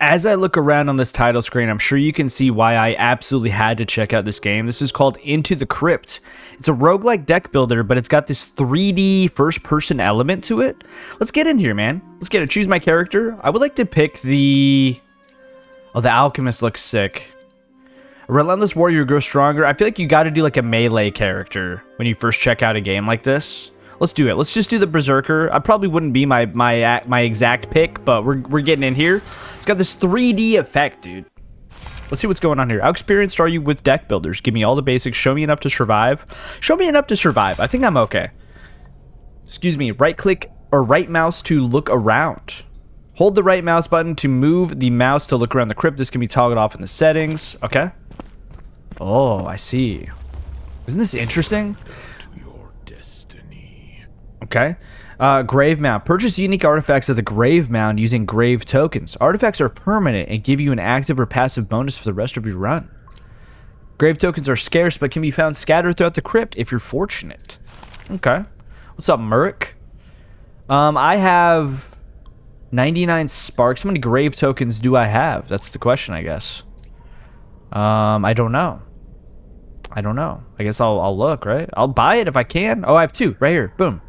As I look around on this title screen, I'm sure you can see why I absolutely had to check out this game. This is called Into the Crypt. It's a roguelike deck builder, but it's got this 3D first-person element to it. Let's get in here, man. Let's get it. Choose my character. I would like to pick the... Oh, the Alchemist looks sick. A relentless warrior grows stronger. I feel like you got to do like a melee character when you first check out a game like this. Let's do it. Let's just do the Berserker. I probably wouldn't be my exact pick, but we're getting in here. It's got this 3D effect, dude. Let's see what's going on here. How experienced are you with deck builders? Give me all the basics. Show me enough to survive. Show me enough to survive. I think I'm okay. Excuse me. Right click or right mouse to look around. Hold the right mouse button to move the mouse to look around the crypt. This can be toggled off in the settings. Okay. Oh, I see. Isn't this interesting? Okay. Grave Mound. Purchase unique artifacts at the Grave Mound using grave tokens. Artifacts are permanent and give you an active or passive bonus for the rest of your run. Grave tokens are scarce but can be found scattered throughout the crypt if you're fortunate. Okay. What's up, Merrick? I have 99 sparks. How many grave tokens do I have? That's the question, I guess. I don't know. I guess I'll look, right? I'll buy it if I can. Oh, I have 2 right here. Boom.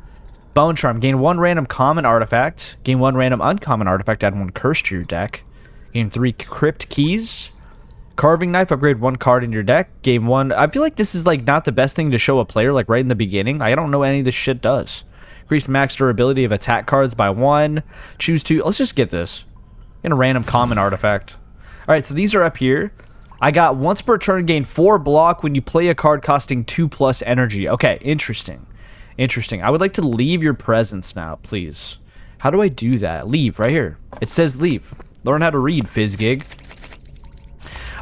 Bone Charm. Gain 1 random common artifact. Gain 1 random uncommon artifact. Add 1 curse to your deck. Gain 3 crypt keys. Carving Knife. Upgrade 1 card in your deck. Gain 1. I feel like this is like not the best thing to show a player like right in the beginning. I don't know what any of this shit does. Increase max durability of attack cards by 1. Choose 2. Let's just get this. Get a random common artifact. Alright, so these are up here. I got once per turn gain 4 block when you play a card costing 2+ energy. Okay, interesting. Interesting. I would like to leave your presence now, please. How do I do that? Leave, right here. It says leave. Learn how to read, Fizgig.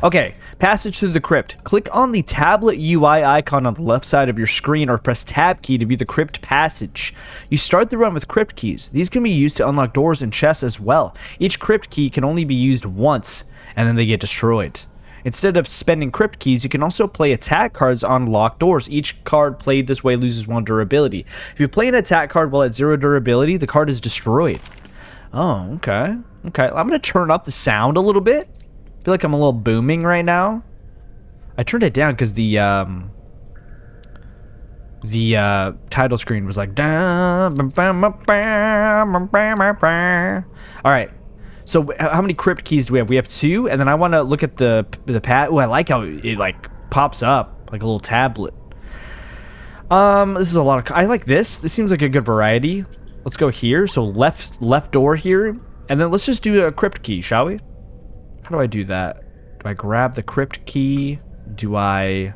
Okay, passage through the crypt. Click on the tablet UI icon on the left side of your screen or press tab key to view the crypt passage. You start the run with crypt keys. These can be used to unlock doors and chests as well. Each crypt key can only be used once, and then they get destroyed. Instead of spending crypt keys, you can also play attack cards on locked doors. Each card played this way loses 1 durability. If you play an attack card while at 0 durability, the card is destroyed. Oh, okay. Okay, I'm going to turn up the sound a little bit. I feel like I'm a little booming right now. I turned it down because the title screen was like... Alright. So how many crypt keys do we have? We have 2, and then I want to look at the pad. Oh, I like how it like pops up like a little tablet. This is a lot of. I like this. This seems like a good variety. Let's go here. So left door here, and then let's just do a crypt key, shall we? How do I do that? Do I grab the crypt key? Do I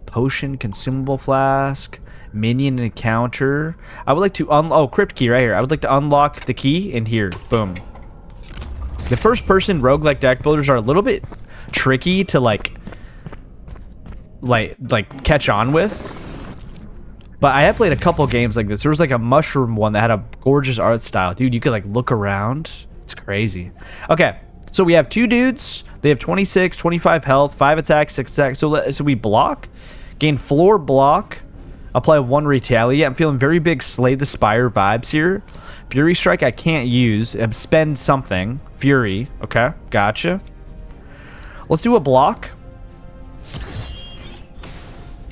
potion consumable flask? Minion encounter? I would like to crypt key right here. I would like to unlock the key in here. Boom. The first-person roguelike deck builders are a little bit tricky to like catch on with. But I have played a couple games like this. There was like a mushroom one that had a gorgeous art style. Dude, you could like look around. It's crazy. Okay, so we have 2 dudes. They have 26, 25 health, 5 attacks, 6 attacks. So we block. Gain floor block. Apply 1 retaliate. I'm feeling very big Slay the Spire vibes here. Fury Strike I can't use. Spend something. Fury. Okay, gotcha. Let's do a block.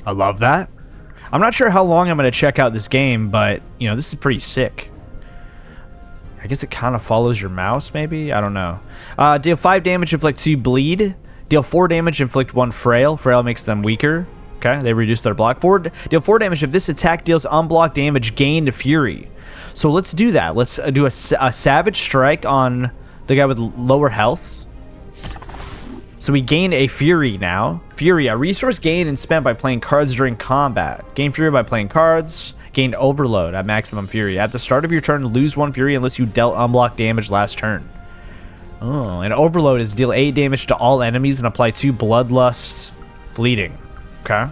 I love that. I'm not sure how long I'm going to check out this game, but, you know, this is pretty sick. I guess it kind of follows your mouse, maybe? I don't know. Deal 5 damage, inflict 2 bleed. Deal 4 damage, inflict 1 frail. Frail makes them weaker. Okay, they reduce their block. Deal 4 damage. If this attack deals unblocked damage, gain to Fury. So let's do that. Let's do a Savage Strike on the guy with lower health. So we gain a Fury now. Fury, a resource gained and spent by playing cards during combat. Gain Fury by playing cards. Gain Overload at maximum Fury. At the start of your turn, lose 1 Fury unless you dealt unblocked damage last turn. Oh, and Overload is deal 8 damage to all enemies and apply 2 Bloodlust Fleeting. Okay.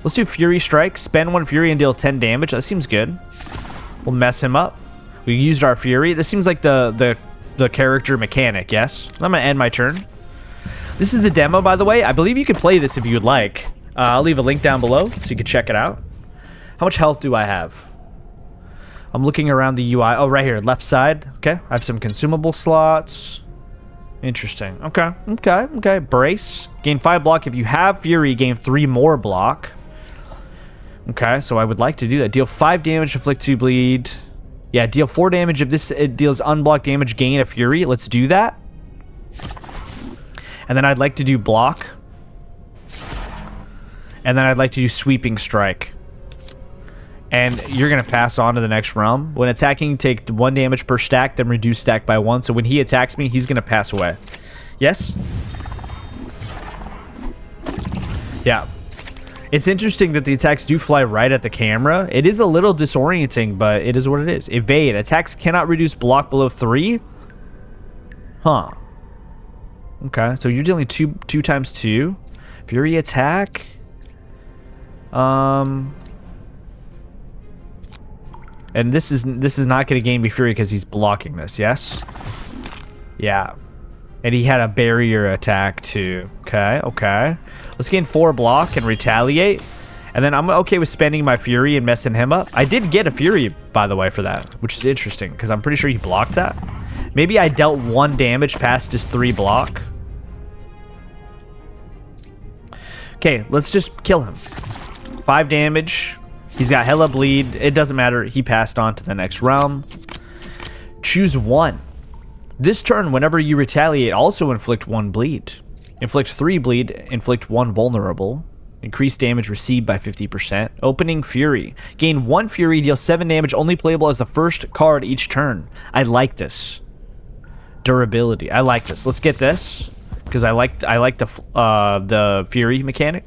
Let's do Fury Strike. Spend 1 Fury and deal 10 damage. That seems good. We'll mess him up. We used our Fury. This seems like the character mechanic, yes? I'm going to end my turn. This is the demo, by the way. I believe you can play this if you would like. I'll leave a link down below so you can check it out. How much health do I have? I'm looking around the UI. Oh, right here, left side. Okay, I have some consumable slots. Interesting. Okay. Brace. Gain 5 block. If you have Fury, gain 3 more block. Okay, so I would like to do that. Deal 5 damage, inflict 2 bleed. Yeah, deal 4 damage. If this it deals unblocked damage, gain a Fury. Let's do that. And then I'd like to do block. And then I'd like to do sweeping strike. And you're going to pass on to the next realm. When attacking, take 1 damage per stack, then reduce stack by 1. So when he attacks me, he's going to pass away. Yes? Yeah. It's interesting that the attacks do fly right at the camera. It is a little disorienting, but it is what it is. Evade. Attacks cannot reduce block below 3. Huh. Okay, so you're dealing 2 times 2. Fury attack. And this is not going to gain me Fury because he's blocking this, yes? Yeah. And he had a barrier attack too. Okay. Let's gain 4 block and retaliate. And then I'm okay with spending my Fury and messing him up. I did get a Fury, by the way, for that, which is interesting because I'm pretty sure he blocked that. Maybe I dealt 1 damage past his 3 block. Okay, let's just kill him. 5 damage. He's got hella bleed. It doesn't matter. He passed on to the next realm. Choose 1. This turn, whenever you retaliate, also inflict 1 bleed. Inflict 3 bleed. Inflict 1 vulnerable. Increase damage received by 50%. Opening Fury. Gain 1 Fury. Deal 7 damage. Only playable as the first card each turn. I like this. Durability. I like this. Let's get this because I like the Fury mechanic.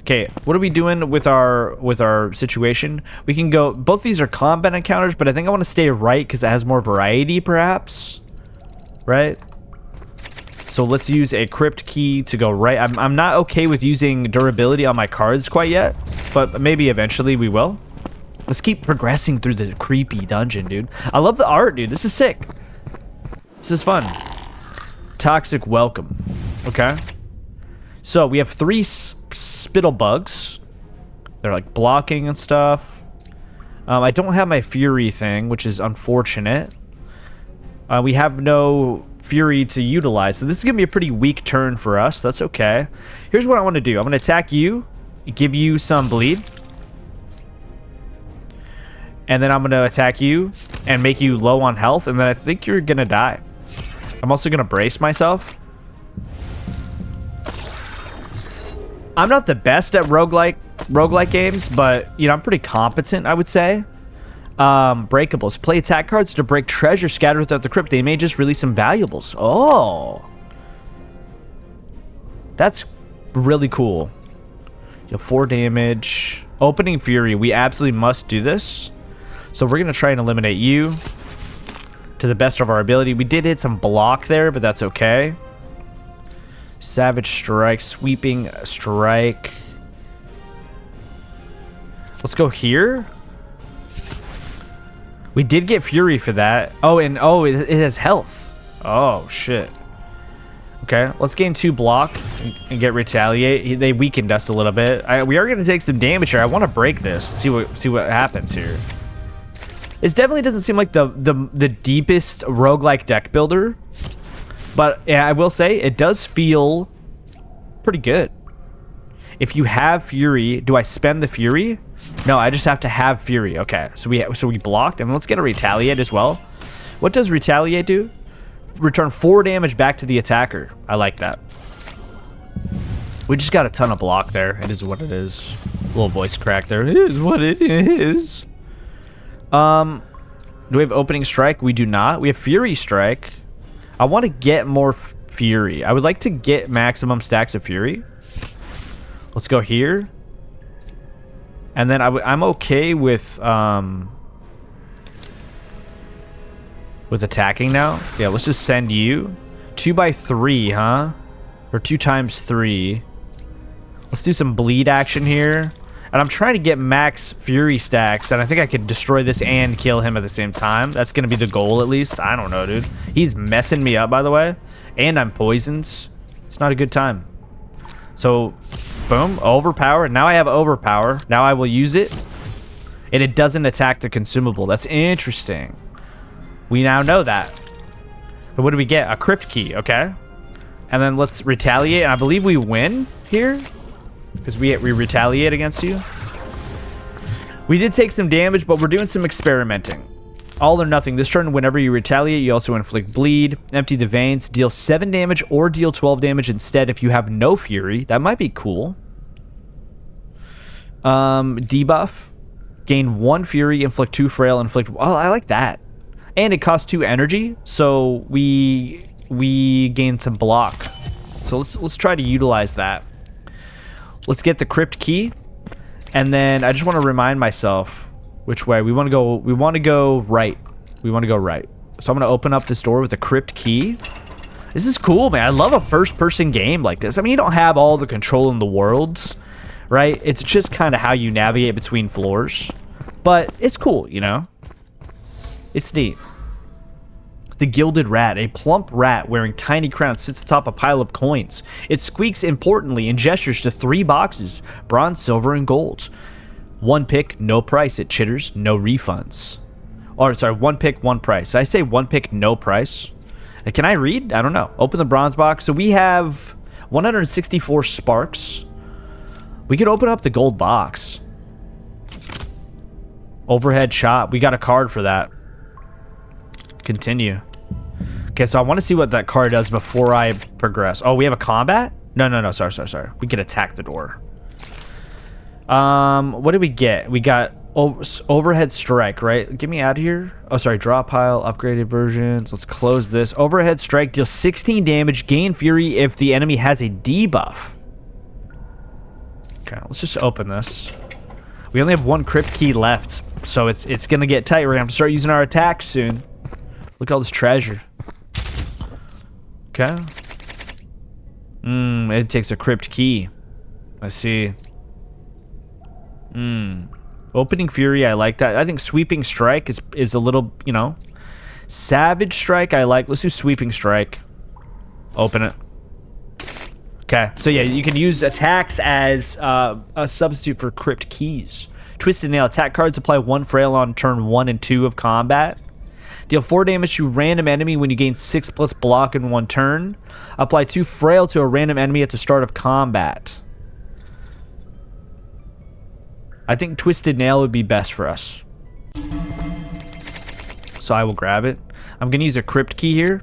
Okay, what are we doing with our situation? We can go. Both these are combat encounters, but I think I want to stay right because it has more variety, perhaps. Right. So let's use a Crypt key to go right. I'm not okay with using durability on my cards quite yet, but maybe eventually we will. Let's keep progressing through the creepy dungeon, dude. I love the art, dude. This is sick. This is fun. Toxic welcome. Okay. So we have 3 spittle bugs. They're like blocking and stuff. I don't have my Fury thing, which is unfortunate. We have no Fury to utilize, so this is gonna be a pretty weak turn for us. That's okay. Here's what I want to do. I'm gonna attack you, give you some bleed, and then I'm gonna attack you and make you low on health, and then I think you're gonna die. I'm also gonna brace myself. I'm not the best at roguelike games, but you know, I'm pretty competent, I would say. Breakables. Play attack cards to break treasure scattered throughout the crypt. They may just release some valuables. Oh. That's really cool. You have 4 damage. Opening Fury. We absolutely must do this. So we're going to try and eliminate you to the best of our ability. We did hit some block there, but that's okay. Savage Strike. Sweeping Strike. Let's go here. We did get Fury for that. Oh, and it has health. Oh, shit. Okay, let's gain 2 block and get retaliate. They weakened us a little bit. We are going to take some damage here. I want to break this. See what happens here. This definitely doesn't seem like the deepest roguelike deck builder. But yeah, I will say it does feel pretty good. If you have Fury, do I spend the Fury? No, I just have to have Fury. Okay, so we blocked, and let's get a retaliate as well. What does retaliate do? Return 4 damage back to the attacker. I like that. We just got a ton of block there. It is what it is. A little voice crack there. It is what it is. Do we have opening strike? We do not. We have Fury strike. I want to get more Fury. I would like to get maximum stacks of Fury. Let's go here. And then I'm okay with attacking now. Yeah, let's just send you. 2 by 3, huh? Or 2 times 3. Let's do some bleed action here. And I'm trying to get max Fury stacks, and I think I could destroy this and kill him at the same time. That's going to be the goal, at least. I don't know, dude. He's messing me up, by the way. And I'm poisoned. It's not a good time. So, boom. Overpower. Now I have overpower. Now I will use it. And it doesn't attack the consumable. That's interesting. We now know that. So what do we get? A crypt key, okay. And then let's retaliate. And I believe we win here because we retaliate against you. We did take some damage, but we're doing some experimenting. All or nothing. This turn, whenever you retaliate, you also inflict bleed, empty the veins, deal 7 damage, or deal 12 damage instead if you have no fury. That might be cool. Debuff. Gain 1 fury, inflict 2 frail, inflict... Oh, I like that. And it costs 2 energy, so we gain some block. So let's try to utilize that. Let's get the crypt key. And then I just want to remind myself which way. We want to go right. We want to go right. So I'm going to open up this door with a crypt key. This is cool, man. I love a first-person game like this. I mean, you don't have all the control in the world, right? It's just kind of how you navigate between floors. But it's cool, you know? It's neat. The Gilded Rat. A plump rat wearing tiny crown sits atop a pile of coins. It squeaks importantly and gestures to 3 boxes, bronze, silver, and gold. 1 pick, no price. It chitters, no refunds. Or, sorry, 1 pick, 1 price. Did I say 1 pick, no price? Can I read? I don't know. Open the bronze box. So we have 164 sparks. We could open up the gold box. Overhead shot. We got a card for that. Continue. Okay, so I want to see what that card does before I progress. Oh, we have a combat? No. Sorry. We can attack the door. What did we get? We got overhead strike, right? Get me out of here. Oh, sorry. Draw pile, upgraded versions. Let's close this. Overhead strike deals 16 damage, gain fury if the enemy has a debuff. Okay, let's just open this. We only have 1 crypt key left, so it's gonna get tight. We're gonna have to start using our attacks soon. Look at all this treasure. Okay. It takes a crypt key. I see. Opening fury, I like that. I think sweeping strike is a little, you know. Savage strike, I like. Let's do sweeping strike. Open it. Okay, so yeah, you can use attacks as a substitute for crypt keys. Twisted Nail. Attack cards apply 1 frail on turn 1 and 2 of combat. Deal 4 damage to a random enemy when you gain 6+ block in 1 turn. Apply 2 frail to a random enemy at the start of combat. I think Twisted Nail would be best for us. So I will grab it. I'm going to use a crypt key here.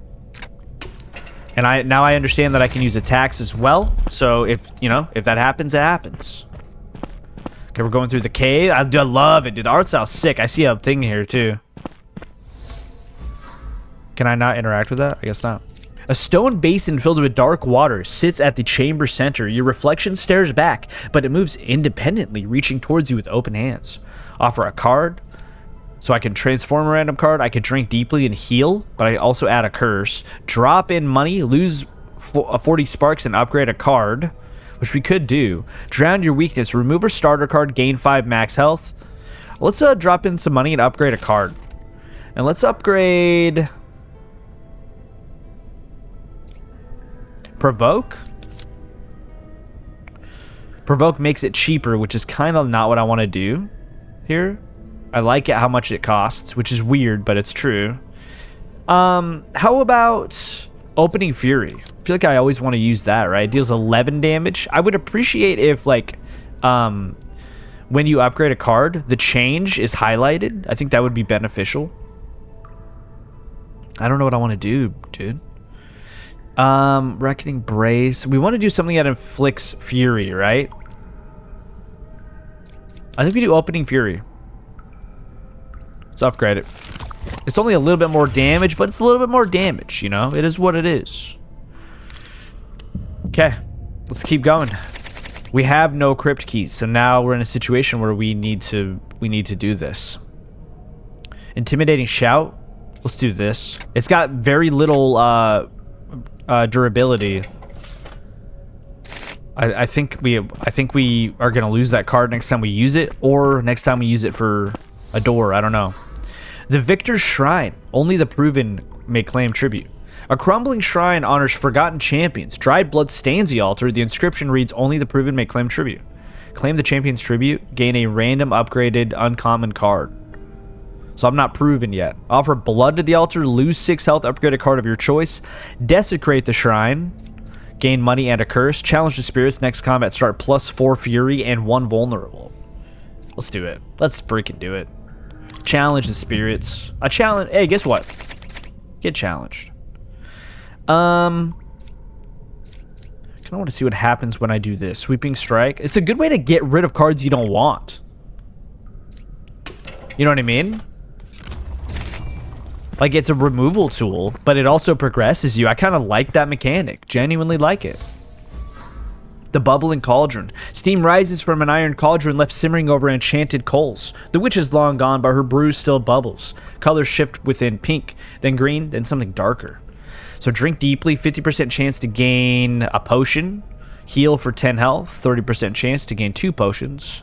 And now I understand that I can use attacks as well. So if that happens, it happens. Okay, we're going through the cave. I love it, dude. The art style's sick. I see a thing here too. Can I not interact with that? I guess not. A stone basin filled with dark water sits at the chamber center. Your reflection stares back, but it moves independently, reaching towards you with open hands. Offer a card. So I can transform a random card. I can drink deeply and heal, but I also add a curse. Drop in money, lose 40 sparks, and upgrade a card, which we could do. Drown your weakness. Remove a starter card, gain 5 max health. Let's drop in some money and upgrade a card. And let's upgrade... Provoke? Provoke makes it cheaper, which is kind of not what I want to do here. I like it how much it costs, which is weird, but it's true. How about Opening Fury? I feel like I always want to use that, right? It deals 11 damage. I would appreciate if, like, when you upgrade a card, the change is highlighted. I think that would be beneficial. I don't know what I want to do, dude. Reckoning Brace. We want to do something that inflicts fury, right? I think we do Opening Fury. Let's upgrade it. It's only a little bit more damage, but it's a little bit more damage, you know? It is what it is. Okay. Let's keep going. We have no crypt keys, so now we're in a situation where we need to do this. Intimidating Shout. Let's do this. It's got very little durability. I think we are gonna lose that card next time we use it, or next time we use it for a door. I don't know. The Victor's Shrine. Only the proven may claim tribute. A crumbling shrine honors forgotten champions. Dried blood stains the altar. The inscription reads, "Only the proven may claim tribute." Claim the champion's tribute. Gain a random upgraded uncommon card. So I'm not proven yet. Offer blood to the altar, lose 6 health, upgrade a card of your choice. Desecrate the shrine, gain money and a curse. Challenge the spirits, next combat start +4 fury and 1 vulnerable. Let's do it. Let's freaking do it. Challenge the spirits. A challenge. Hey, guess what? Get challenged. I kind of want to see what happens when I do this. Sweeping strike. It's a good way to get rid of cards you don't want. You know what I mean? Like, it's a removal tool, but it also progresses you. I kind of like that mechanic. Genuinely like it. The bubbling cauldron. Steam rises from an iron cauldron left simmering over enchanted coals. The witch is long gone, but her brew still bubbles. Colors shift within pink, then green, then something darker. So drink deeply, 50% chance to gain a potion. Heal for 10 health, 30% chance to gain 2 potions.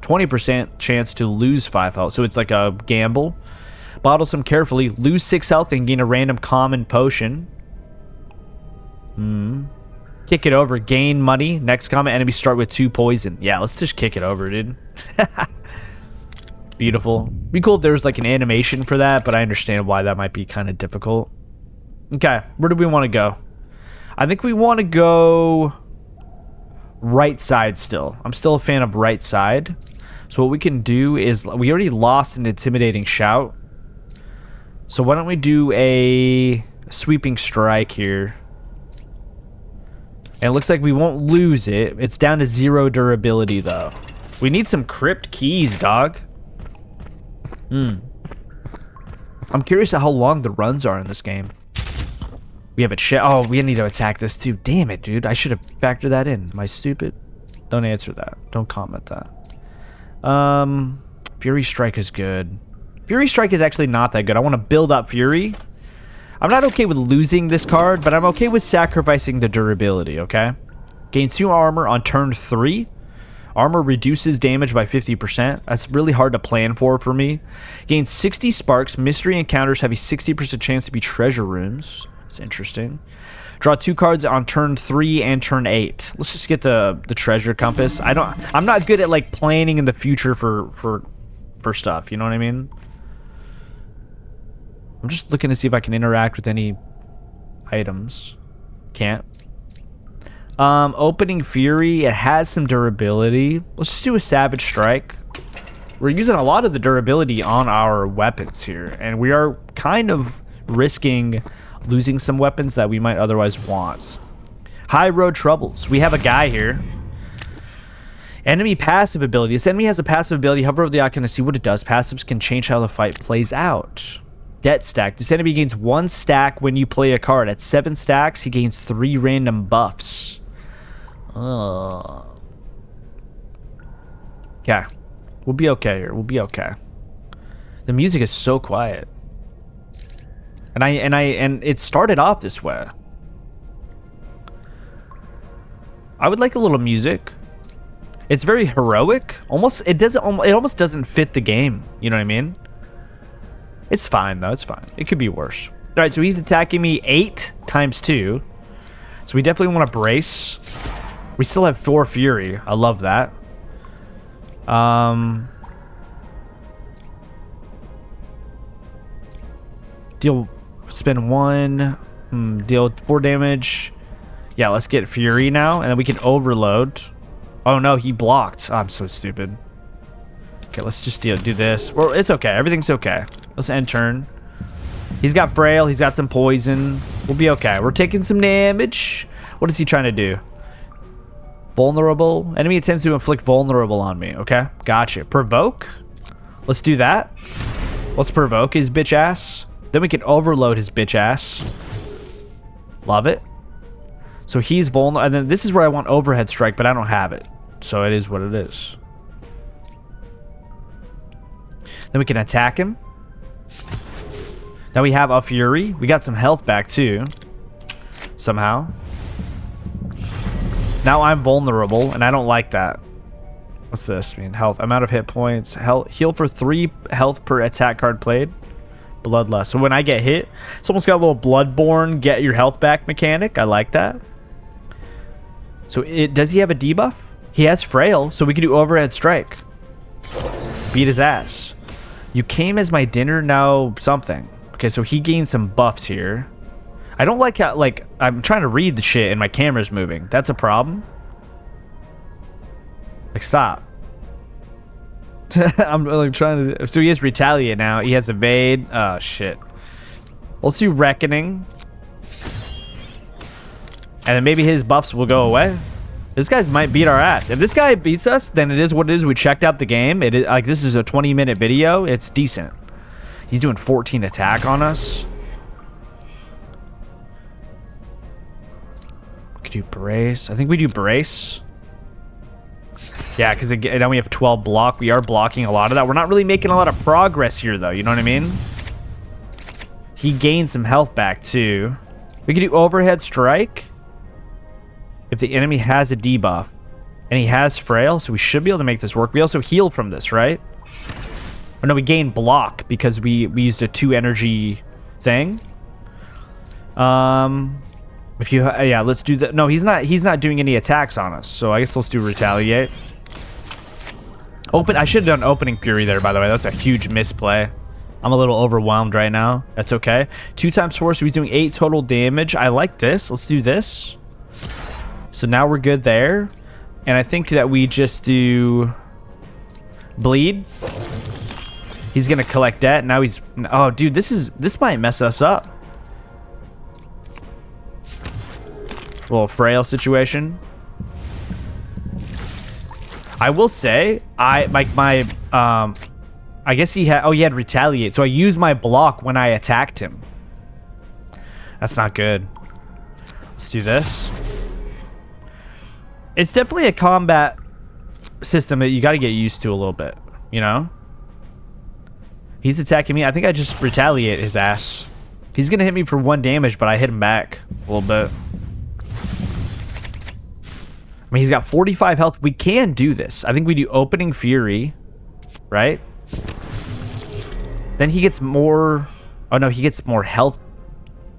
20% chance to lose 5 health. So it's like a gamble. Bottle some carefully. Lose 6 health and gain a random common potion. Kick it over. Gain money. Next combat enemy start with 2 poison. Yeah, let's just kick it over, dude. Beautiful. Be cool if there was like an animation for that, but I understand why that might be kind of difficult. Okay, where do we want to go? I think we want to go right side still. I'm still a fan of right side. So what we can do is, we already lost an intimidating shout. So why don't we do a sweeping strike here? And it looks like we won't lose it. It's down to 0 durability though. We need some crypt keys, dog. I'm curious how long the runs are in this game. We have a chat. Oh, we need to attack this too. Damn it, dude. I should have factored that in. Am I stupid? Don't answer that. Don't comment that. Fury Strike is good. Fury Strike is actually not that good. I want to build up Fury. I'm not okay with losing this card, but I'm okay with sacrificing the durability, okay? Gain 2 armor on turn 3. Armor reduces damage by 50%. That's really hard to plan for me. Gain 60 sparks. Mystery encounters have a 60% chance to be treasure rooms. That's interesting. Draw 2 cards on turn 3 and turn 8. Let's just get the treasure compass. I'm not good at like planning in the future for stuff, you know what I mean? I'm just looking to see if I can interact with any items. Can't. Opening Fury, it has some durability. Let's just do a Savage Strike. We're using a lot of the durability on our weapons here, and we are kind of risking losing some weapons that we might otherwise want. High Road Troubles. We have a guy here. Enemy passive ability. This enemy has a passive ability. Hover over the icon to see what it does. Passives can change how the fight plays out. Debt stack. This enemy gains 1 stack when you play a card. At 7 stacks, he gains 3 random buffs. Okay. We'll be okay here. We'll be okay. The music is so quiet. And it started off this way. I would like a little music. It's very heroic. It almost doesn't fit the game. You know what I mean? It's fine though. It's fine. It could be worse. All right, so he's attacking me 8 times 2. So we definitely want to brace. We still have 4 fury. I love that. Spend 1. Deal 4 damage. Yeah, let's get fury now, and then we can overload. Oh no, he blocked. Oh, I'm so stupid. Okay, let's just do this. Well, it's okay. Everything's okay. Let's end turn. He's got frail. He's got some poison. We'll be okay. We're taking some damage. What is he trying to do? Vulnerable. Enemy intends to inflict vulnerable on me. Okay, gotcha. Provoke. Let's do that. Let's provoke his bitch ass. Then we can overload his bitch ass. Love it. So he's vulnerable. And then this is where I want overhead strike, but I don't have it. So it is what it is. Then we can attack him. Now we have a fury. We got some health back too. Somehow. Now I'm vulnerable, and I don't like that. What's this mean? Health. Amount of hit points. Heal for 3 health per attack card played. Bloodlust. So when I get hit, it's almost got a little Bloodborne get your health back mechanic. I like that. So does he have a debuff? He has frail, so we can do overhead strike. Beat his ass. You came as my dinner, now something. Okay, so he gained some buffs here. I don't like how, like, I'm trying to read the shit and my camera's moving. That's a problem. Like, stop. I'm like trying to... So he has retaliate now. He has evade. Oh, shit. Let's do reckoning. And then maybe his buffs will go away. This guy might beat our ass. If this guy beats us, then it is what it is. We checked out the game. It is like, this is a 20-minute video. It's decent. He's doing 14 attack on us. We could do brace. I think we do brace. Yeah, because now we have 12 block. We are blocking a lot of that. We're not really making a lot of progress here, though. You know what I mean? He gained some health back, too. We could do overhead strike. If the enemy has a debuff. And he has frail, so we should be able to make this work. We also heal from this, right? Or no, we gain block because we used a 2 energy thing. If you yeah, let's do that. No, he's not doing any attacks on us. So I guess let's do retaliate. I should have done opening fury there, by the way. That's a huge misplay. I'm a little overwhelmed right now. That's okay. 2 times 4, so he's doing 8 total damage. I like this. Let's do this. So now we're good there. And I think that we just do bleed. He's gonna collect that. Now he's... Oh, dude, this might mess us up. A little frail situation. I will say, I guess he had... Oh, he had retaliate. So I used my block when I attacked him. That's not good. Let's do this. It's definitely a combat system that you got to get used to a little bit, you know? He's attacking me. I think I just retaliate his ass. He's going to hit me for 1 damage, but I hit him back a little bit. I mean, he's got 45 health. We can do this. I think we do opening fury, right? Then he gets more... Oh, no, he gets more health.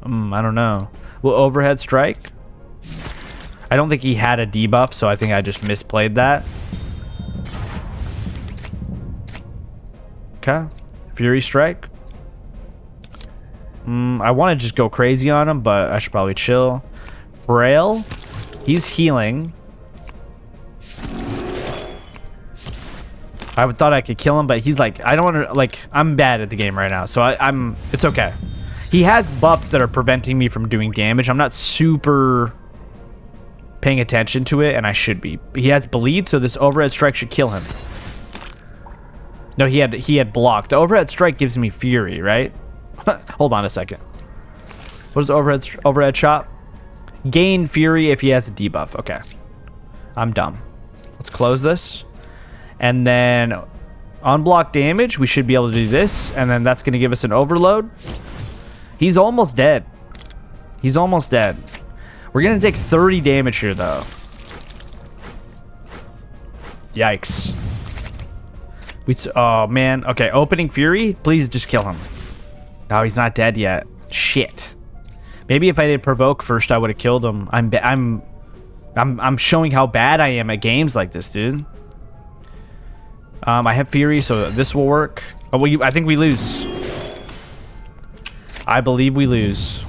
I don't know. Will overhead strike? I don't think he had a debuff, so I think I just misplayed that. Okay. Fury strike. I want to just go crazy on him, but I should probably chill. Frail. He's healing. I thought I could kill him, but he's like, I don't want to, like, I'm bad at the game right now, so it's okay. He has buffs that are preventing me from doing damage. I'm not super paying attention to it, and I should be. He has bleed, so this overhead strike should kill him. No, he had blocked. The overhead strike gives me fury, right? Hold on a second. What is the overhead shot? Gain fury if he has a debuff. Okay. I'm dumb. Let's close this. And then on block damage, we should be able to do this, and then that's going to give us an overload. He's almost dead. He's almost dead. We're going to take 30 damage here, though. Yikes. Oh, man. Okay, opening fury. Please just kill him. No, he's not dead yet. Shit. Maybe if I did provoke first, I would have killed him. I'm showing how bad I am at games like this, dude. I have fury, so this will work. Oh, well, I think we lose. I believe we lose.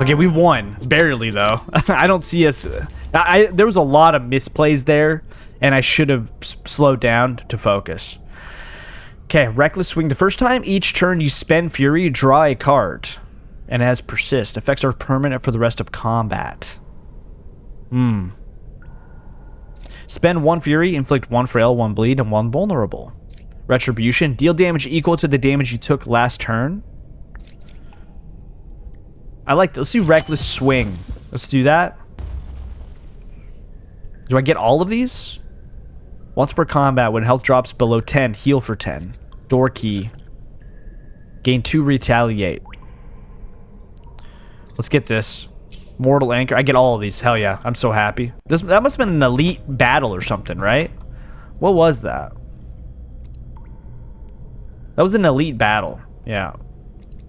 Okay, we won. Barely, though. I don't see us... there was a lot of misplays there, and I should have slowed down to focus. Okay, reckless swing. The first time each turn you spend fury, draw a card. And it has persist. Effects are permanent for the rest of combat. Spend 1 fury, inflict 1 frail, 1 bleed, and 1 vulnerable. Retribution. Deal damage equal to the damage you took last turn. I like this. Let's do reckless swing. Let's do that. Do I get all of these? Once per combat, when health drops below 10, heal for 10. Door key. Gain 2 retaliate. Let's get this. Mortal anchor. I get all of these. Hell yeah. I'm so happy. That must have been an elite battle or something, right? What was that? That was an elite battle. Yeah.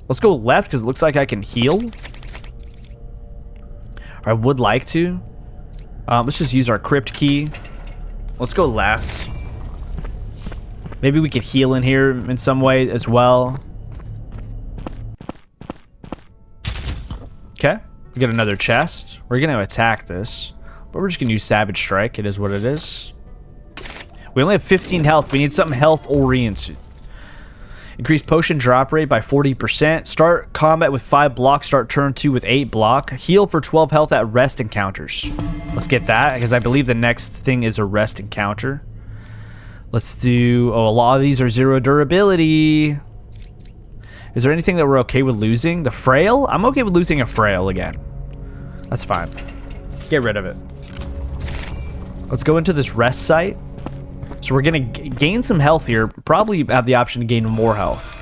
Let's go left because it looks like I can heal. I would like to. Let's just use our crypt key. Let's go left. Maybe we could heal in here in some way as well. Okay. We get another chest. We're going to attack this. But we're just going to use Savage Strike. It is what it is. We only have 15 health. We need something health-oriented. Increase potion drop rate by 40%. Start combat with 5 block. Start turn 2 with 8 block. Heal for 12 health at rest encounters. Let's get that, because I believe the next thing is a rest encounter. Let's do... Oh, a lot of these are 0 durability. Is there anything that we're okay with losing? The Frail? I'm okay with losing a Frail again. That's fine. Get rid of it. Let's go into this rest site. So we're going to gain some health here. Probably have the option to gain more health.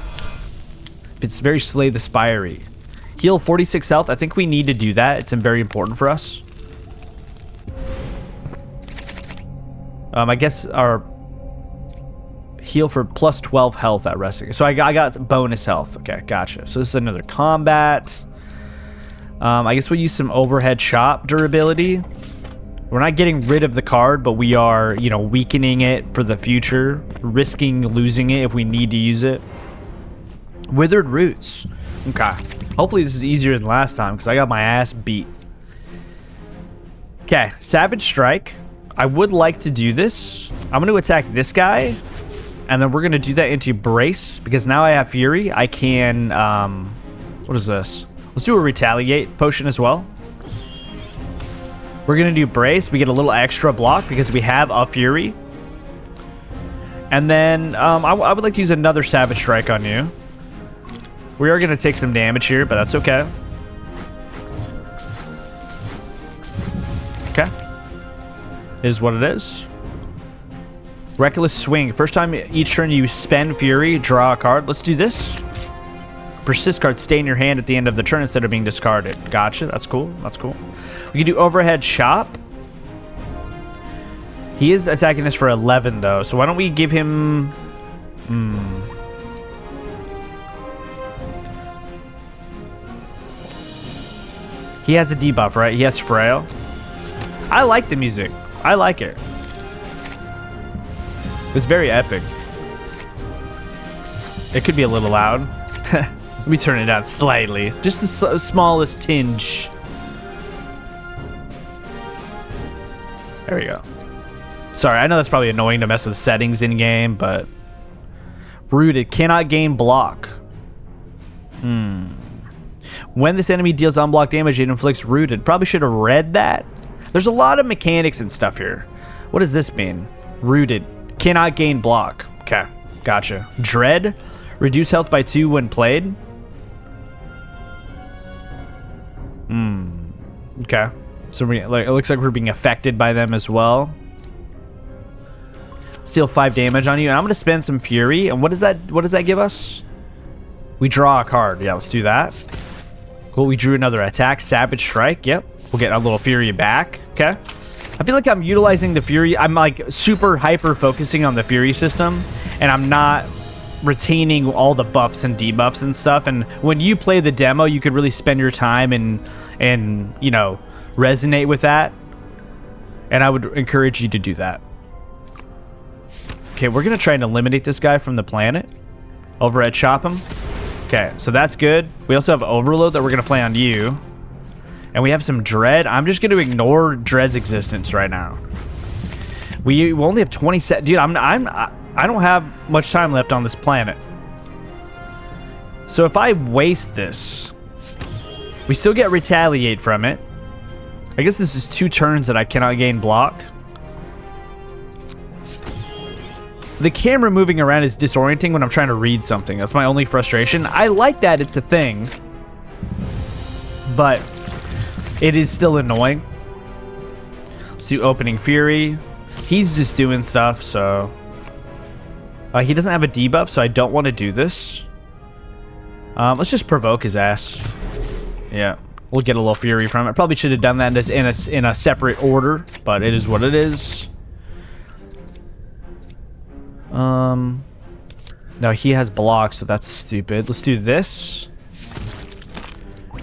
It's very Slay the Spire. Heal 46 health. I think we need to do that. It's very important for us. I guess our heal for plus 12 health at resting. So I got bonus health. Okay, gotcha. So this is another combat. I guess we'll use some overhead chop durability. We're not getting rid of the card, but we are, you know, weakening it for the future, risking losing it if we need to use it. Withered Roots. Okay. Hopefully this is easier than last time, because I got my ass beat. Okay, Savage Strike. I would like to do this. I'm going to attack this guy, and then we're going to do that into Brace, because now I have Fury. I can, what is this? Let's do a Retaliate potion as well. We're going to do Brace. We get a little extra block because we have a Fury. And then I would like to use another Savage Strike on you. We are going to take some damage here, but that's okay. Okay. Is what it is. Reckless Swing. First time each turn you spend Fury, draw a card. Let's do this. Persist cards stay in your hand at the end of the turn instead of being discarded. Gotcha. That's cool. That's cool. We can do Overhead Chop. He is attacking us for 11, though. So why don't we give him... He has a debuff, right? He has Frail. I like the music. I like it. It's very epic. It could be a little loud. Let me turn it down slightly. Just the smallest tinge. There we go. Sorry, I know that's probably annoying to mess with settings in-game, but... Rooted. Cannot gain block. When this enemy deals unblocked damage, it inflicts Rooted. Probably should have read that. There's a lot of mechanics and stuff here. What does this mean? Rooted. Cannot gain block. Okay, gotcha. Dread. Reduce health by 2 when played. Okay. So it looks like we're being affected by them as well. Steal 5 damage on you. And I'm going to spend some Fury. And what does that give us? We draw a card. Yeah, let's do that. Cool, we drew another attack. Savage Strike. Yep. We'll get a little Fury back. Okay. I feel like I'm utilizing the Fury. I'm like super hyper focusing on the Fury system. And I'm not retaining all the buffs and debuffs and stuff. And when you play the demo, you could really spend your time and you know, resonate with that. And I would encourage you to do that. Okay, we're going to try and eliminate this guy from the planet. Overhead chop him. Okay, so that's good. We also have Overload that we're going to play on you. And we have some Dread. I'm just going to ignore Dread's existence right now. We only have 20 set. Dude, I don't have much time left on this planet. So if I waste this, we still get Retaliate from it. I guess this is 2 turns that I cannot gain block. The camera moving around is disorienting when I'm trying to read something. That's my only frustration. I like that it's a thing, but it is still annoying. Let's do Opening Fury. He's just doing stuff, so... he doesn't have a debuff, so I don't want to do this. Let's just provoke his ass. Yeah, we'll get a little Fury from it. Probably should have done that in a separate order, but it is what it is. No, he has blocks, so that's stupid. Let's do this.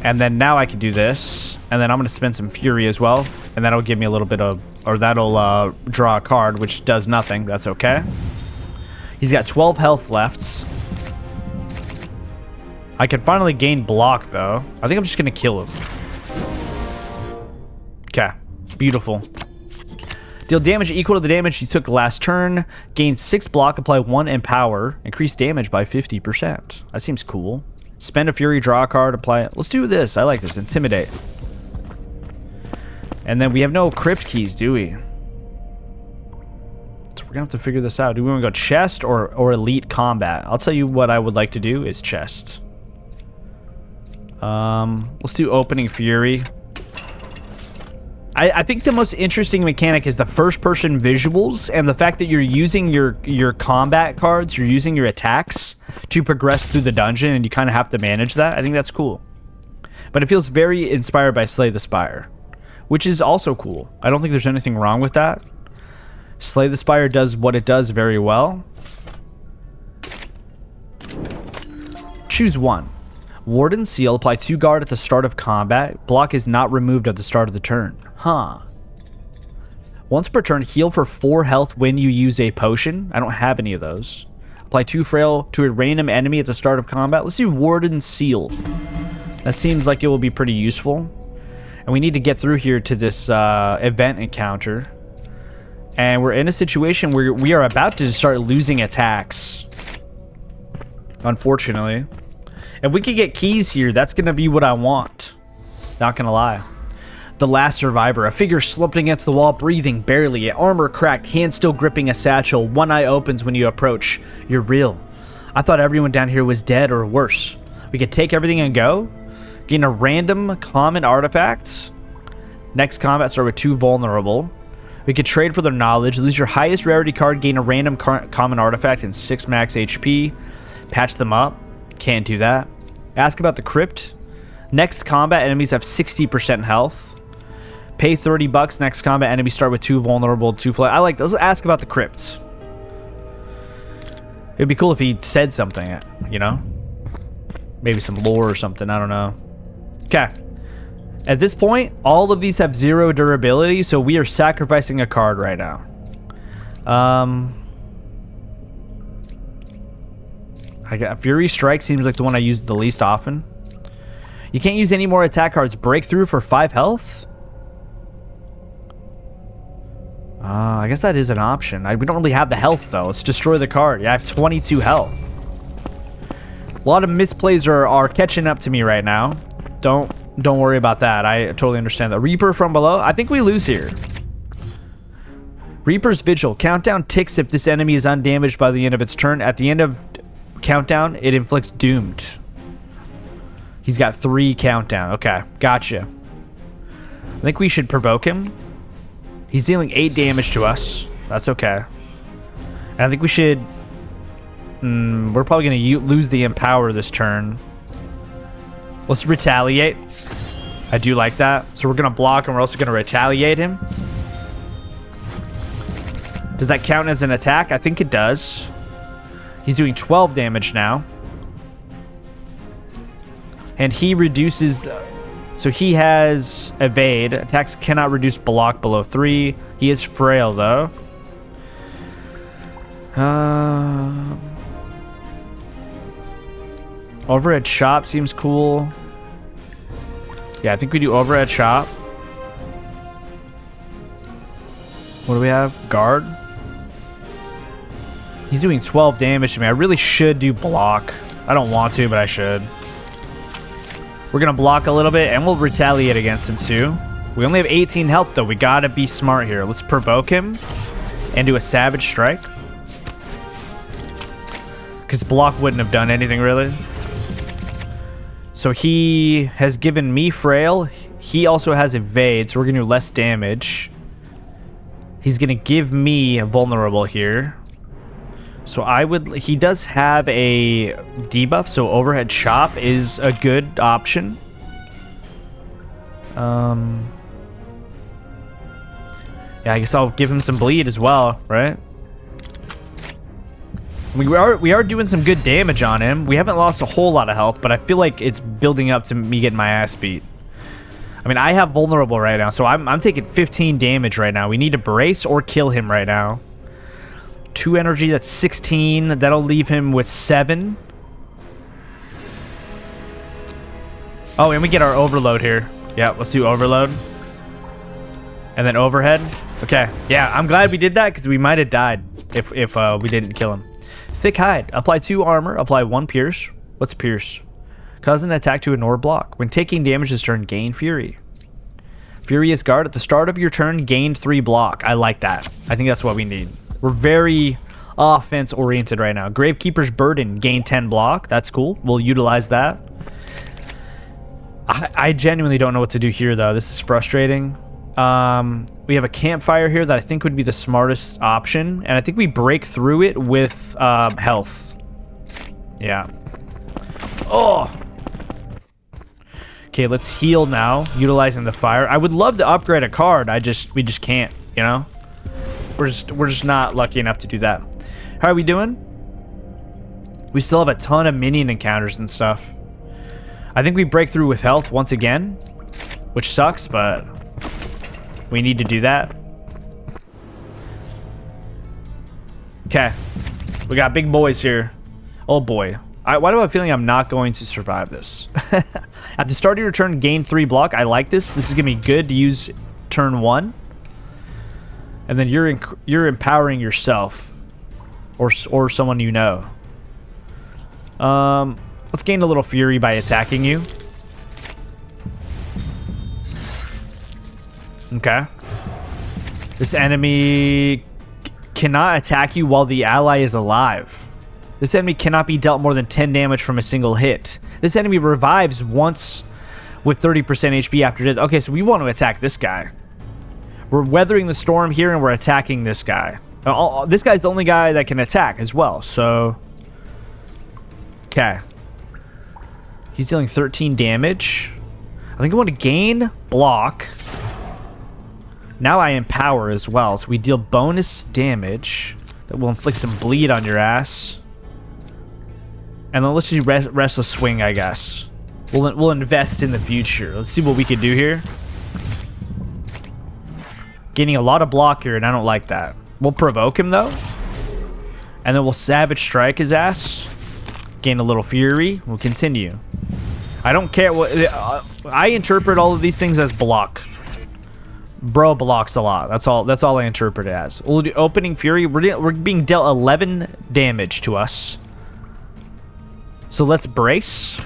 And then now I can do this. And then I'm going to spend some Fury as well. And that'll give me a little bit of... Or that'll draw a card, which does nothing. That's okay. He's got 12 health left. I can finally gain block, though. I think I'm just going to kill him. Okay. Beautiful. Deal damage equal to the damage he took last turn. Gain 6 block, apply 1 empower. Increase damage by 50%. That seems cool. Spend a fury, draw a card, apply it. Let's do this. I like this. Intimidate. And then we have no crypt keys, do we? So we're going to have to figure this out. Do we want to go chest or elite combat? I'll tell you what I would like to do is chest. Let's do opening fury. I think the most interesting mechanic is the first-person visuals and the fact that you're using your combat cards, you're using your attacks to progress through the dungeon, and you kind of have to manage that. I think that's cool. But it feels very inspired by Slay the Spire, which is also cool. I don't think there's anything wrong with that. Slay the Spire does what it does very well. Choose one. Warden Seal, apply 2 guard at the start of combat. Block is not removed at the start of the turn. Huh. Once per turn, heal for 4 health when you use a potion. I don't have any of those. Apply 2 frail to a random enemy at the start of combat. Let's do Warden Seal. That seems like it will be pretty useful. And we need to get through here to this event encounter. And we're in a situation where we are about to start losing attacks. Unfortunately. If we could get keys here, that's going to be what I want. Not going to lie. The last survivor. A figure slumped against the wall, breathing barely. Armor cracked, hand still gripping a satchel. One eye opens when you approach. You're real. I thought everyone down here was dead or worse. We could take everything and go. Gain a random common artifact. Next combat, start with 2 vulnerable. We could trade for their knowledge. Lose your highest rarity card. Gain a random common artifact and 6 max HP. Patch them up. Can't do that. Ask about the crypt. Next combat, enemies have 60% health. Pay $30. Next combat, enemies start with 2 vulnerable, 2 flat. I like those. Ask about the crypt. It'd be cool if he said something, you know? Maybe some lore or something. I don't know. Okay. At this point, all of these have 0 durability, so we are sacrificing a card right now. I got Fury Strike seems like the one I use the least often. You can't use any more attack cards. Breakthrough for 5 health? I guess that is an option. We don't really have the health, though. Let's destroy the card. Yeah, I have 22 health. A lot of misplays are catching up to me right now. Don't worry about that. I totally understand that. Reaper from below. I think we lose here. Reaper's Vigil. Countdown ticks if this enemy is undamaged by the end of its turn. At the end of countdown, it inflicts doomed. He's got 3 countdown. Okay, gotcha. I think we should provoke him. He's dealing 8 damage to us. That's okay. And I think we should... we're probably going to lose the Empower this turn. Let's retaliate. I do like that. So we're going to block and we're also going to retaliate him. Does that count as an attack? I think it does. He's doing 12 damage now. And he reduces... so he has evade. Attacks cannot reduce block below 3. He is frail, though. Overhead chop seems cool. Yeah, I think we do overhead chop. What do we have? Guard. He's doing 12 damage to me. I really should do block. I don't want to, but I should. We're going to block a little bit, and we'll retaliate against him, too. We only have 18 health, though. We got to be smart here. Let's provoke him and do a Savage Strike. Because block wouldn't have done anything, really. So he has given me frail. He also has evade, so we're going to do less damage. He's going to give me a vulnerable here. So he does have a debuff, so overhead chop is a good option. Yeah, I guess I'll give him some bleed as well, right? We are doing some good damage on him. We haven't lost a whole lot of health, but I feel like it's building up to me getting my ass beat. I mean, I have vulnerable right now, so I'm taking 15 damage right now. We need to brace or kill him right now. 2 energy, that's 16. That'll leave him with 7. Oh, and we get our overload here. Yeah, let's do overload. And then overhead. Okay, yeah, I'm glad we did that because we might have died if we didn't kill him. Thick hide. Apply 2 armor. Apply 1 pierce. What's pierce? Cause an attack to ignore block. When taking damage this turn, gain fury. Furious guard. At the start of your turn, gain 3 block. I like that. I think that's what we need. We're very offense oriented right now. Gravekeeper's burden. Gain 10 block. That's cool. We'll utilize that. I genuinely don't know what to do here, though. This is frustrating. We have a campfire here that I think would be the smartest option. And I think we break through it with health. Yeah. Oh! Okay, let's heal now, utilizing the fire. I would love to upgrade a card. We just can't, you know? We're just not lucky enough to do that. How are we doing? We still have a ton of minion encounters and stuff. I think we break through with health once again, which sucks, but we need to do that. Okay. We got big boys here. Oh boy. Why do I have a feeling I'm not going to survive this? At the start of your turn, gain 3 block. I like this. This is going to be good to use turn 1. And then you're empowering yourself. Or someone you know. Let's gain a little fury by attacking you. Okay. This enemy cannot attack you while the ally is alive. This enemy cannot be dealt more than 10 damage from a single hit. This enemy revives once with 30% HP after death. Okay, so we want to attack this guy. We're weathering the storm here and we're attacking this guy. This guy's the only guy that can attack as well, so... Okay. He's dealing 13 damage. I think I want to gain block. Now I empower as well, so we deal bonus damage that will inflict some bleed on your ass. And then let's just restless swing, I guess. We'll invest in the future. Let's see what we can do here. Gaining a lot of block here, and I don't like that. We'll provoke him, though. And then we'll savage strike his ass. Gain a little fury. We'll continue. I don't care what... I interpret all of these things as block. Bro blocks a lot. That's all I interpret it as. We'll do opening fury. We're being dealt 11 damage to us. So let's brace.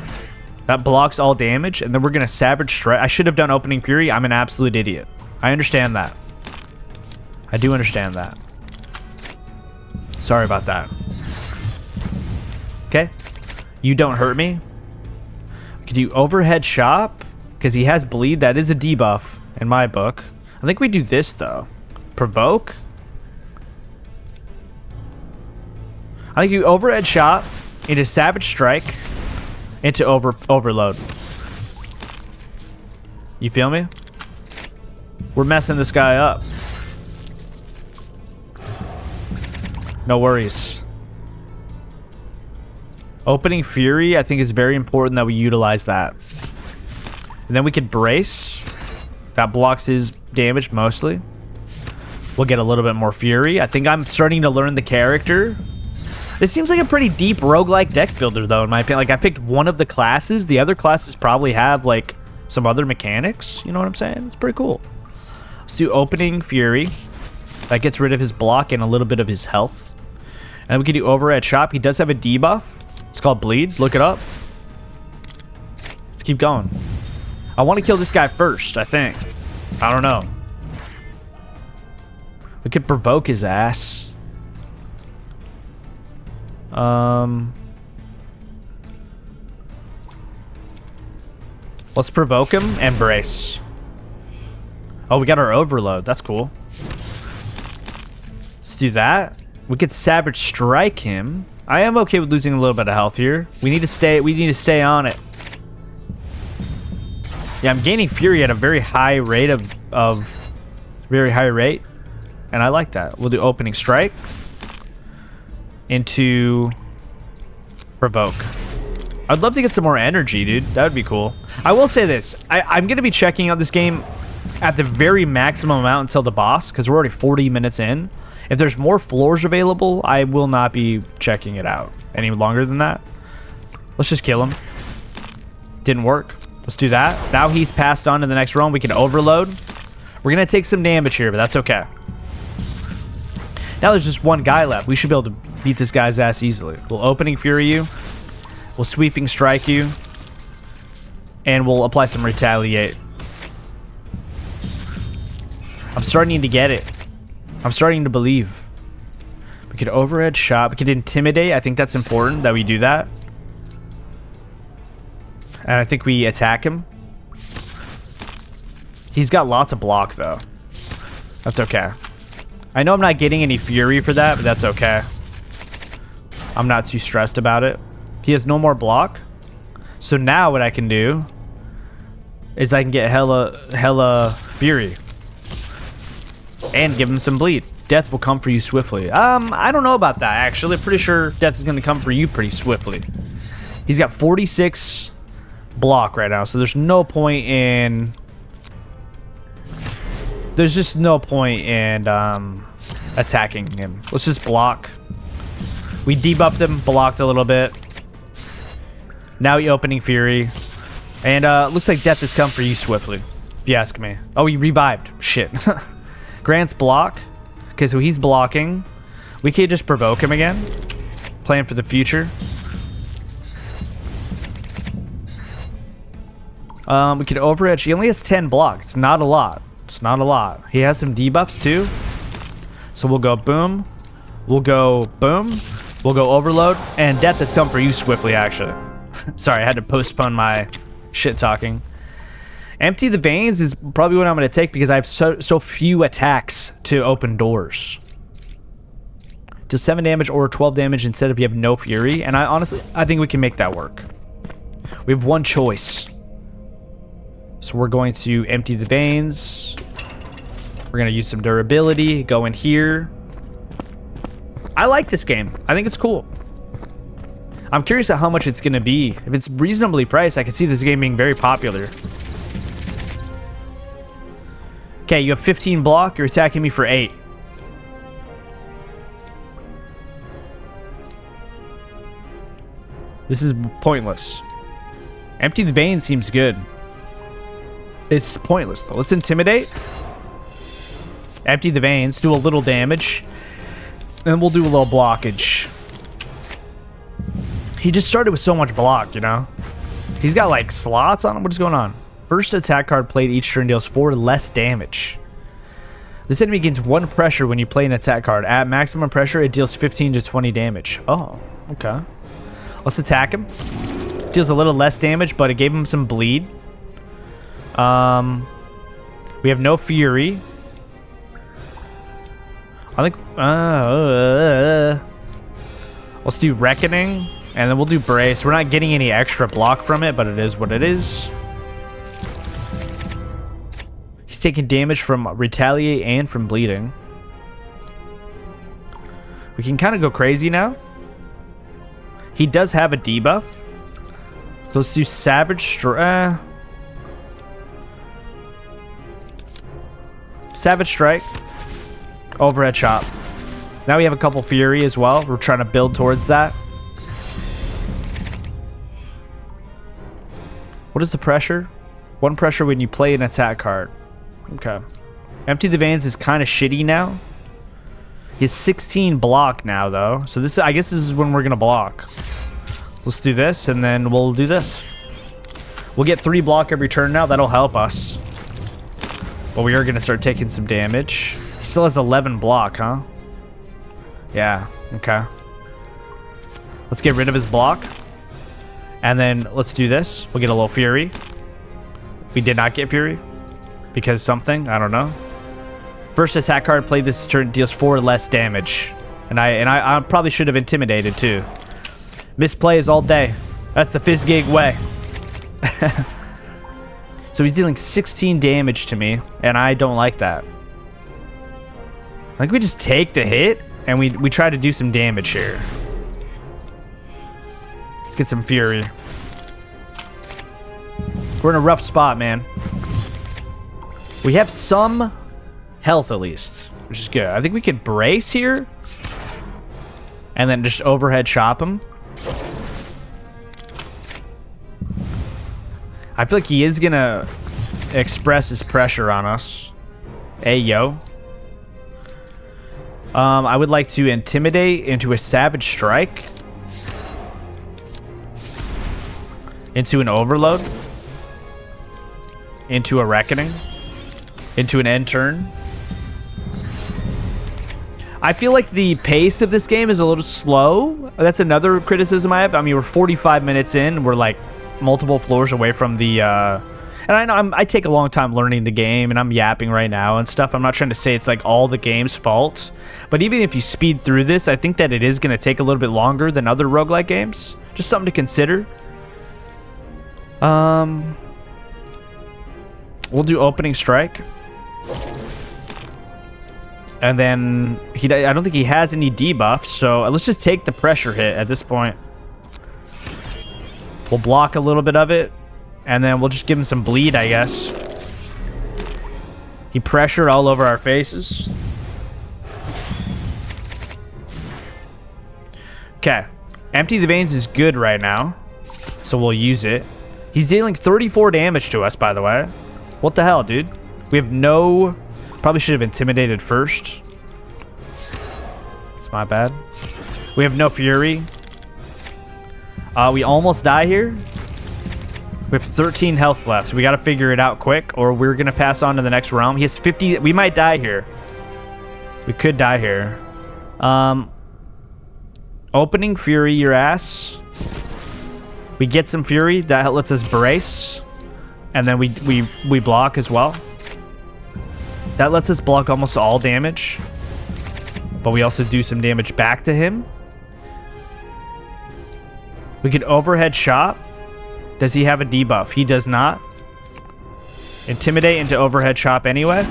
That blocks all damage. And then we're going to savage strike. I should have done opening fury. I'm an absolute idiot. I understand that. I do understand that. Sorry about that. Okay. You don't hurt me. We could do overhead shop. Because he has bleed. That is a debuff in my book. I think we do this, though. Provoke. I think you overhead shot into savage strike into overload. You feel me? We're messing this guy up. No worries. Opening fury, I think it's very important that we utilize that. And then we could brace. That blocks his damage mostly. We'll get a little bit more fury. I think I'm starting to learn the character. This seems like a pretty deep roguelike deck builder, though, in my opinion. Like, I picked one of the classes. The other classes probably have, like, some other mechanics. You know what I'm saying? It's pretty cool. Let's do opening fury. That gets rid of his block and a little bit of his health. And then we can do overhead chop. He does have a debuff. It's called bleed. Look it up. Let's keep going. I want to kill this guy first, I think. I don't know. We could provoke his ass. Let's provoke him and brace. Oh, we got our overload. That's cool. Let's do that. We could savage strike him. I am okay with losing a little bit of health here. We need to stay on it. Yeah, I'm gaining fury at a very high rate very high rate. And I like that. We'll do opening strike into provoke. I'd love to get some more energy, dude. That would be cool. I will say this. I'm going to be checking out this game at the very maximum amount until the boss, because we're already 40 minutes in. If there's more floors available, I will not be checking it out any longer than that. Let's just kill him. Didn't work. Let's do that. Now he's passed on to the next round. We can overload. We're going to take some damage here, but that's okay. Now there's just one guy left. We should be able to beat this guy's ass easily. We'll opening fury you. We'll sweeping strike you. And we'll apply some retaliate. I'm starting to get it. I'm starting to believe. We could overhead shot. We could intimidate. I think that's important that we do that. And I think we attack him. He's got lots of blocks, though. That's okay. I know I'm not getting any fury for that, but that's okay. I'm not too stressed about it. He has no more block. So now what I can do is I can get hella fury. And give him some bleed. Death will come for you swiftly. I don't know about that, actually. I'm pretty sure death is going to come for you pretty swiftly. He's got 46 block right now, so there's no point in... There's just no point in attacking him. Let's just block. We debuffed him, blocked a little bit. Now he opening fury. And looks like death has come for you swiftly, if you ask me. Oh, he revived. Shit. Grant's block. Okay, so he's blocking. We can't just provoke him again. Plan for the future. We could overedge. He only has 10 block. It's not a lot. It's not a lot. He has some debuffs too. So we'll go boom. We'll go boom. We'll go overload. And death has come for you swiftly, actually. Sorry, I had to postpone my shit talking. Empty the veins is probably what I'm going to take because I have so few attacks to open doors. To 7 damage or 12 damage instead if you have no fury. And I think we can make that work. We have one choice. So we're going to empty the veins. We're going to use some durability. Go in here. I like this game. I think it's cool. I'm curious at how much it's going to be. If it's reasonably priced, I can see this game being very popular. Okay, you have 15 block. You're attacking me for 8. This is pointless. Empty the vein seems good. It's pointless, though. Let's intimidate. Empty the veins. Do a little damage. And we'll do a little blockage. He just started with so much block, you know? He's got, like, slots on him. What's going on? First attack card played each turn deals 4 less damage. This enemy gains 1 pressure when you play an attack card. At maximum pressure, it deals 15 to 20 damage. Oh, okay. Let's attack him. Deals a little less damage, but it gave him some bleed. We have no fury. I think... let's do Reckoning, and then we'll do Brace. We're not getting any extra block from it, but it is what it is. He's taking damage from Retaliate and from Bleeding. We can kind of go crazy now. He does have a debuff. So let's do Savage Strike. Savage Strike. Overhead Chop. Now we have a couple Fury as well. We're trying to build towards that. What is the pressure? 1 pressure when you play an attack card. Okay. Empty the Veins is kind of shitty now. He has 16 block now, though. So this, I guess this is when we're going to block. Let's do this, and then we'll do this. We'll get 3 block every turn now. That'll help us. But we are going to start taking some damage. He still has 11 block, huh? Yeah, okay. Let's get rid of his block. And then let's do this. We'll get a little Fury. We did not get Fury. Because something, I don't know. First attack card played this turn deals 4 less damage. And I probably should have intimidated too. Misplays all day. That's the Fizgig way. So he's dealing 16 damage to me, and I don't like that. I think we just take the hit, and we try to do some damage here. Let's get some Fury. We're in a rough spot, man. We have some health at least, which is good. I think we could brace here. And then just overhead chop him. I feel like he is going to express his pressure on us. Hey, yo. I would like to intimidate into a savage strike. Into an overload. Into a reckoning. Into an end turn. I feel like the pace of this game is a little slow. That's another criticism I have. I mean, we're 45 minutes in. We're like multiple floors away from the... and I know I take a long time learning the game, and I'm yapping right now and stuff. I'm not trying to say it's like all the game's fault. But even if you speed through this, I think that it is going to take a little bit longer than other roguelike games. Just something to consider. We'll do opening strike. And then I don't think he has any debuffs, so let's just take the pressure hit at this point. We'll block a little bit of it, and then we'll just give him some bleed, I guess. He pressured all over our faces. Okay. Empty the Veins is good right now, so we'll use it. He's dealing 34 damage to us, by the way. What the hell, dude? We have no... Probably should have intimidated first. It's my bad. We have no fury. We almost die here. We have 13 health left, so we got to figure it out quick, or we're going to pass on to the next realm. He has 50. We might die here. We could die here. Opening fury your ass. We get some fury. That lets us brace. And then we block as well. That lets us block almost all damage. But we also do some damage back to him. We could overhead chop. Does he have a debuff? He does not. Intimidate into overhead chop anyway.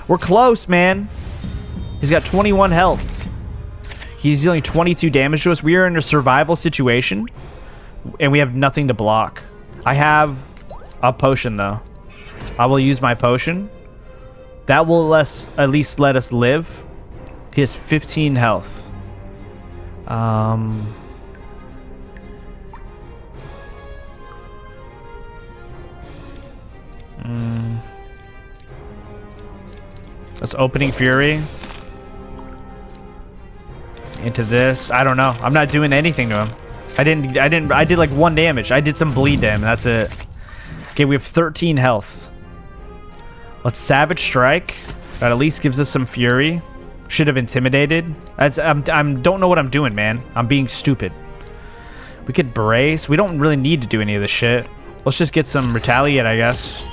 We're close, man. He's got 21 health. He's dealing 22 damage to us. We are in a survival situation. And we have nothing to block. I have a potion, though. I will use my potion. That will at least let us live. He has 15 health. That's opening fury. Into this. I don't know. I'm not doing anything to him. I did like 1 damage. I did some bleed to him. That's it. Okay, we have 13 health. Let's Savage Strike. That at least gives us some fury. Should have intimidated. Don't know what I'm doing, man. I'm being stupid. We could brace. We don't really need to do any of this shit. Let's just get some retaliate, I guess.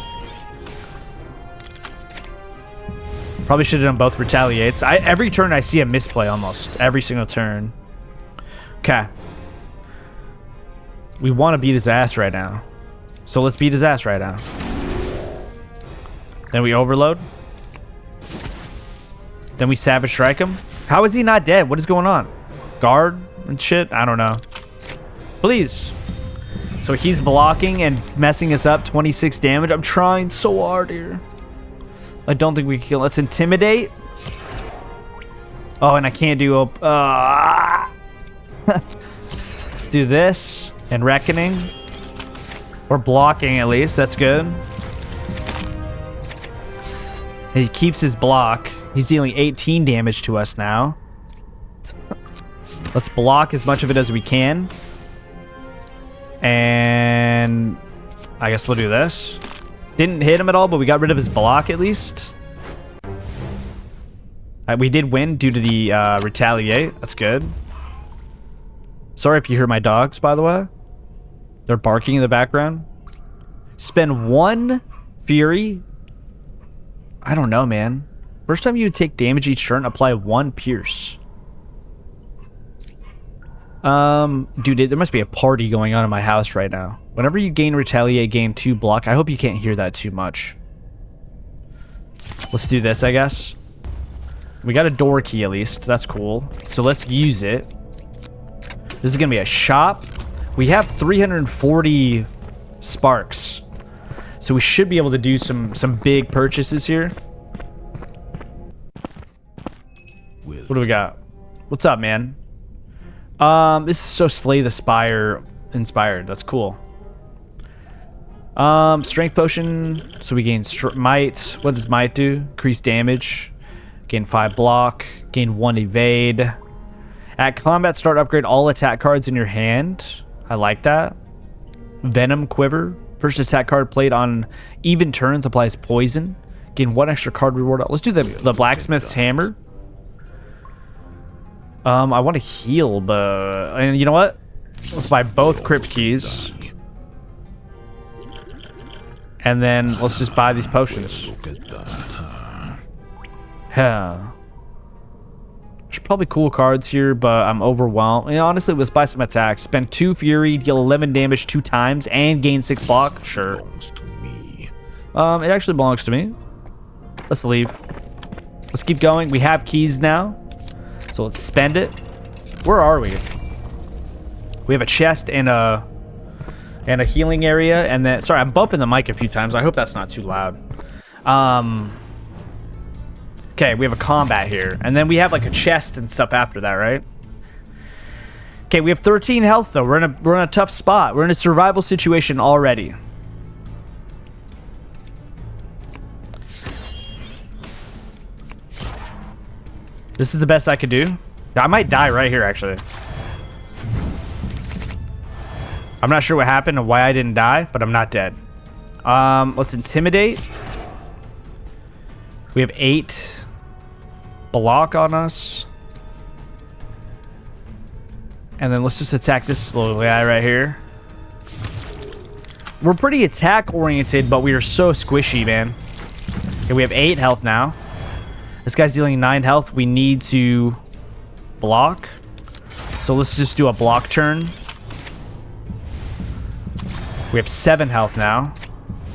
Probably should have done both retaliates. Every turn I see a misplay almost. Every single turn. Okay. We want to beat his ass right now. So let's beat his ass right now. Then we overload. Then we Savage Strike him. How is he not dead? What is going on? Guard and shit? I don't know. Please. So he's blocking and messing us up. 26 damage. I'm trying so hard here. I don't think we can kill. Let's intimidate. Oh, and I can't do... Let's do this. And reckoning. We're blocking at least. That's good. He keeps his block. He's dealing 18 damage to us now. Let's block as much of it as we can. And I guess we'll do this. Didn't hit him at all, but we got rid of his block at least. We did win due to the retaliate. That's good. Sorry if you hear my dogs, by the way. They're barking in the background. Spend 1 fury. I don't know, man. First time you take damage each turn, apply 1 pierce. Dude, there must be a party going on in my house right now. Whenever you gain retaliate, gain 2 block. I hope you can't hear that too much. Let's do this, I guess. We got a door key at least. That's cool. So let's use it. This is gonna be a shop. We have 340 sparks. So So we should be able to do some big purchases here. What do we got? What's up, man? This is so Slay the Spire inspired. That's cool. Strength potion. So we gain might. What does might do? Increase damage. Gain 5 block. Gain 1 evade. At combat start, upgrade all attack cards in your hand. I like that. Venom quiver. First attack card played on even turns applies poison. Gain 1 extra card reward. Let's do the blacksmith's hammer. I want to heal, but and you know what? Let's buy both crypt keys. And then let's just buy these potions. Yeah. There's probably cool cards here, but I'm overwhelmed. Honestly, let's buy some attacks. Spend 2 fury, deal 11 damage 2 times, and gain 6 block. Sure. It actually belongs to me. Let's leave. Let's keep going. We have keys now. So let's spend it. Where are we? We have a chest and a healing area, and then sorry, I'm bumping the mic a few times. I hope that's not too loud. Okay, we have a combat here, and then we have like a chest and stuff after that, right? Okay, we have 13 health though. We're in a tough spot. We're in a survival situation already. This is the best I could do. I might die right here, actually. I'm not sure what happened and why I didn't die, but I'm not dead. Let's intimidate. We have 8 block on us. And then let's just attack this little guy right here. We're pretty attack oriented, but we are so squishy, man. Okay, we have 8 health now. This guy's dealing 9 health. We need to block. So let's just do a block turn. We have 7 health now.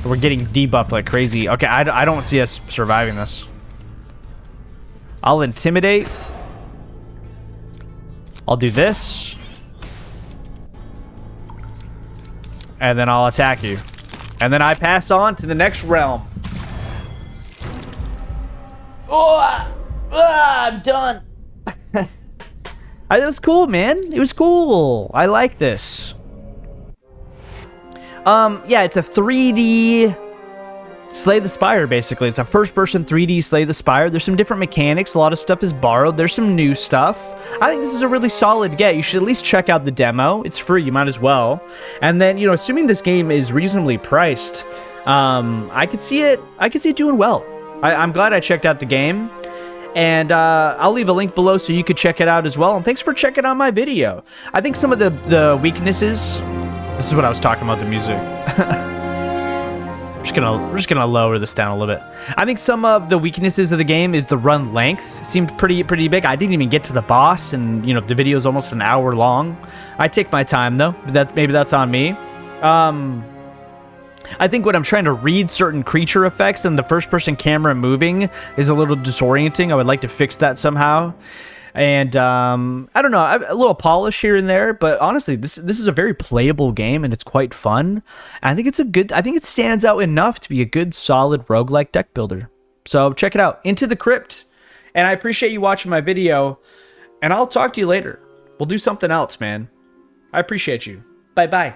We're getting debuffed like crazy. Okay, I don't see us surviving this. I'll intimidate. I'll do this. And then I'll attack you. And then I pass on to the next realm. Oh, I'm done. It was cool, man. It was cool. I like this. Yeah, it's a 3D Slay the Spire, basically. It's a first-person 3D Slay the Spire. There's some different mechanics. A lot of stuff is borrowed. There's some new stuff. I think this is a really solid get. You should at least check out the demo. It's free. You might as well. And then, you know, assuming this game is reasonably priced, I could see it doing well. I'm glad I checked out the game. And I'll leave a link below so you could check it out as well. And thanks for checking out my video. I think some of the weaknesses... This is what I was talking about, the music. We're just gonna lower this down a little bit. I think some of the weaknesses of the game is the run length. It seemed pretty big. I didn't even get to the boss, and you know the video is almost an hour long. I take my time though. Maybe that's on me. I think when I'm trying to read certain creature effects and the first-person camera moving is a little disorienting. I would like to fix that somehow. And I don't know, a little polish here and there, but honestly, this is a very playable game and it's quite fun. And I think it stands out enough to be a good, solid roguelike deck builder. So check it out, Into the Crypt. And I appreciate you watching my video. And I'll talk to you later. We'll do something else, man. I appreciate you. Bye bye.